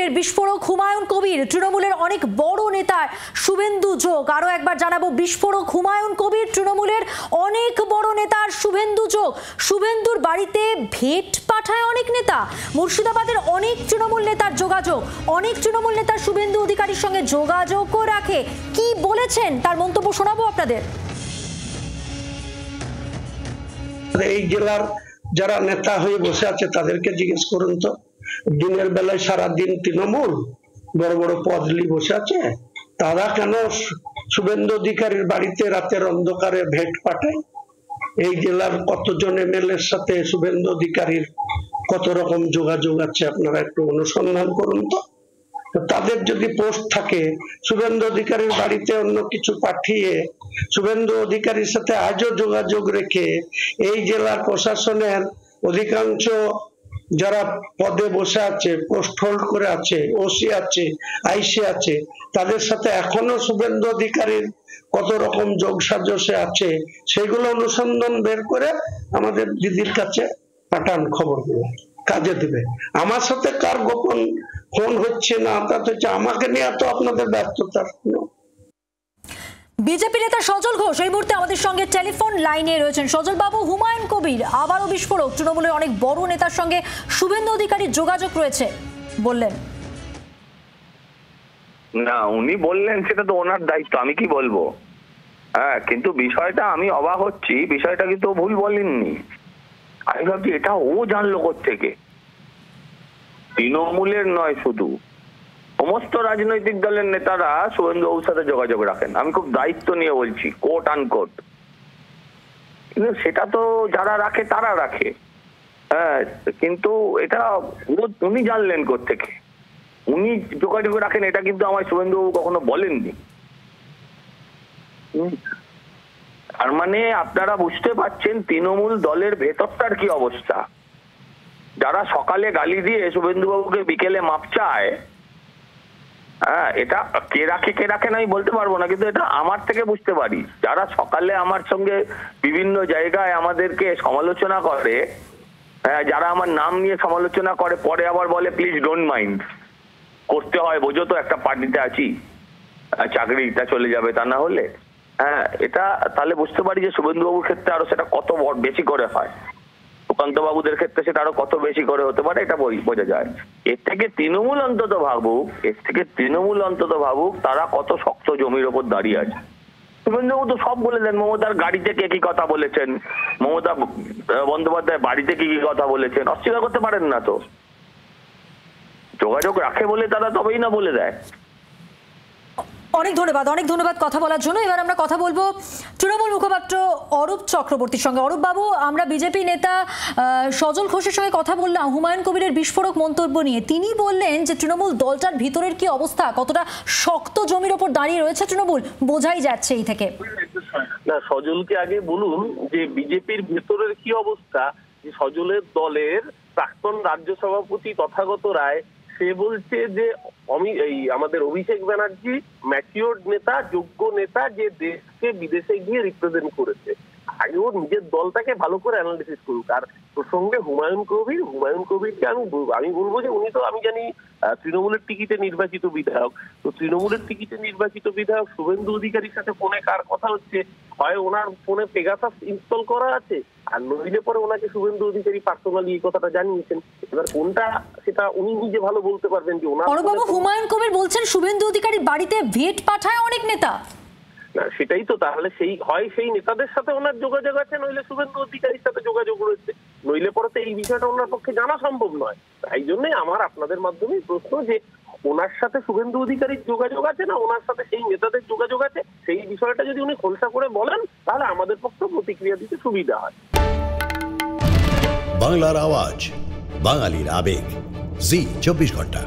কবিরের বিস্ফোরক হুমায়ুন কবির, তৃণমূলের অনেক বড় নেতার শুভেন্দু যোগ। আরো একবার জানাবো, বিস্ফোরক হুমায়ুন কবির, তৃণমূলের অনেক বড় নেতার শুভেন্দু যোগ। শুভেন্দুর বাড়িতে ভেট পাঠায় অনেক নেতা। মুর্শিদাবাদের অনেক তৃণমূল নেতার যোগাযোগ, অনেক তৃণমূল নেতা শুভেন্দু অধিকারীর সঙ্গে যোগাযোগও রাখে। কি বলেছেন তার মন্তব্য শোনাবো আপনাদের। এই জেলার যারা নেতা হয়ে বসে আছে তাদেরকে জিজ্ঞেস করুন তো, দিনের বেলায় সারাদিন তৃণমূল বড় বড় পদ নিয়ে বসে আছে, তারা কেন শুভেন্দু অধিকারীর বাড়িতে রাতের অন্ধকারে ভেট পাঠায়? এই জেলার কতজন এমএলএর সাথে শুভেন্দু অধিকারীর কত রকম যোগাযোগ আছে আপনারা একটু অনুসন্ধান করুন তো। তাদের যদি পোস্ট থাকে শুভেন্দু অধিকারীর বাড়িতে অন্য কিছু পাঠিয়ে শুভেন্দু অধিকারীর সাথে আজও যোগাযোগ রেখে এই জেলার প্রশাসনের অধিকাংশ যারা পদে বসে আছে, পোস্ট হোল্ড করে আছে, ওসি আছে, আইসি আছে, তাদের সাথে এখনো শুভেন্দু অধিকারীর কত রকম যোগ সাজসে আছে সেগুলো অনুসন্ধান বের করে আমাদের দিদির কাছে পাঠান, খবরগুলো কাজে দিবে। আমার সাথে কার গোপন ফোন হচ্ছে না তাতে হচ্ছে আমাকে নিয়ে তো আপনাদের ব্যর্থতা। বিজেপি নেতা সজল ঘোষ এই মুহূর্তে আমাদের সঙ্গে টেলিফোন লাইনে রয়েছেন। সজল বাবু, হুমায়ুন কবির আবারও বিস্ফোরক, তৃণমূলের অনেক বড় নেতার সঙ্গে শুভেন্দু অধিকারীর যোগাযোগ রয়েছে বললেন। না, উনি বললেন সেটা তো ওনার দায়িত্ব, আমি কি বলবো। হ্যাঁ, কিন্তু বিষয়টা আমি অবাক হচ্ছি, বিষয়টা কিন্তু ভুল বলেননি। আমি ভাবছি এটা ও জানলো কোত্থেকে। তৃণমূলের নয়, শুধু সমস্ত রাজনৈতিক দলের নেতারা শুভেন্দু বাবুর সাথে যোগাযোগ রাখেন। আমি খুব দায়িত্ব নিয়ে বলছি, কোট আনকোট। কিন্তু সেটা তো যারা রাখে তারা রাখে। হ্যাঁ, কিন্তু এটা উনি জানলেন কোত্থেকে, উনি যোগাযোগ রাখেন, এটা কিন্তু আমার শুভেন্দু বাবু কখনো বলেননি। তার মানে আপনারা বুঝতে পারছেন তৃণমূল দলের ভেতরটার কি অবস্থা। যারা সকালে গালি দিয়ে শুভেন্দু বাবুকে বিকেলে মাপ চায়, হ্যাঁ, এটা কে রাখে না আমি বলতে পারবো না, কিন্তু এটা আমার থেকে বুঝতে পারি। যারা সকালে আমার সঙ্গে বিভিন্ন জায়গায় আমাদেরকে সমালোচনা করে, যারা আমার নাম নিয়ে সমালোচনা করে, পরে আবার বলে প্লিজ ডোন্ট মাইন্ড, করতে হয় বোঝো তো, একটা পার্টিতে আছি, চাকরিটা চলে যাবে তা না হলে। হ্যাঁ, এটা তাহলে বুঝতে পারি যে শুভেন্দু বাবুর ক্ষেত্রে আরো সেটা কত বেশি করে হয়, সুকান্ত বাবুদের ক্ষেত্রে সেটা আরো কত বেশি করে হতে পারে, এটা বোঝা যায়। এর থেকে তৃণমূল অন্তত ভাবুক তারা কত শক্ত জমির ওপর দাঁড়িয়ে আছে। শুভেন্দু বাবু তো সব বলে দেন, মমতার গাড়িতে কে কি কথা বলেছেন, মমতা বন্দ্যোপাধ্যায় বাড়িতে কি কি কথা বলেছেন, অস্বীকার করতে পারেন না তো। যোগাযোগ রাখে বলে তারা তবেই না বলে দেয়। অনেক ধন্যবাদ কথা বলার জন্য। এবার আমরা কথা বলবো তৃণমূল মুখপাত্র অরূপ চক্রবর্তীর সঙ্গে। অরূপ বাবু, আমরা বিজেপি নেতা সজল ঘোষের সঙ্গে কথা বললাম হুমায়ুন কবিরের বিস্ফোরক মন্তব্য নিয়ে। তিনি বললেন যে তৃণমূল দলটার ভিতরের কি অবস্থা, কতটা শক্ত জমির ওপর দাঁড়িয়ে রয়েছে তৃণমূল, বোঝাই যাচ্ছে এই থেকে। না, সজলকে আগে বলুন যে বিজেপির ভেতরের কি অবস্থা। যে সজলের দলের প্রাক্তন রাজ্য সভাপতি তথাগত রায়, সে বলছে যে আমাদের অভিষেক ব্যানার্জি ম্যাচিওর নেতা, যোগ্য নেতা, যে দেশকে বিদেশে গিয়ে রিপ্রেজেন্ট করেছে। আগে ওর নিজের দলটাকে ভালো করে অ্যানালিসিস করুক। আর প্রসঙ্গে হুমায়ুন কবিরকে আমি বলবো যে উনি তো আমি জানি তৃণমূলের টিকিটে নির্বাচিত বিধায়ক। তো তৃণমূলের টিকিটে নির্বাচিত বিধায়ক শুভেন্দু অধিকারীর সাথে ফোনে কার কথা হচ্ছে, হয় ওনার ফোনে পেগাসাস ইনস্টল করা আছে, আর নইলে পরে ওনাকে শুভেন্দু অধিকারী পার্সোনালি এই কথাটা জানিয়েছেন। এবার কোনটা সেটা উনি নিজে ভালো বলতে পারবেন। যে ওনার হুমায়ুন কবির বলছেন শুভেন্দু অধিকারী বাড়িতে ভেট পাঠায় অনেক নেতা। না, সেটাই তো, তাহলে সেই নেতাদের সাথে ওনার যোগাযোগ আছে, নইলে শুভেন্দু অধিকারীর সাথে যোগাযোগ রয়েছে, নইলে পরে তো এই বিষয়টা ওনার পক্ষে জানা সম্ভব নয়। তাই জন্যই আমার আপনাদের মাধ্যমে প্রশ্ন যে ওনার সাথে শুভেন্দু অধিকারীর যোগাযোগ আছে না ওনার সাথে সেই নেতাদের যোগাযোগ আছে, সেই বিষয়টা যদি উনি খোলসা করে বলেন তাহলে আমাদের পক্ষে প্রতিক্রিয়া দিতে সুবিধা হয়। বাংলার আওয়াজ, বাঙালির আবেগ, জি 24 ঘন্টা।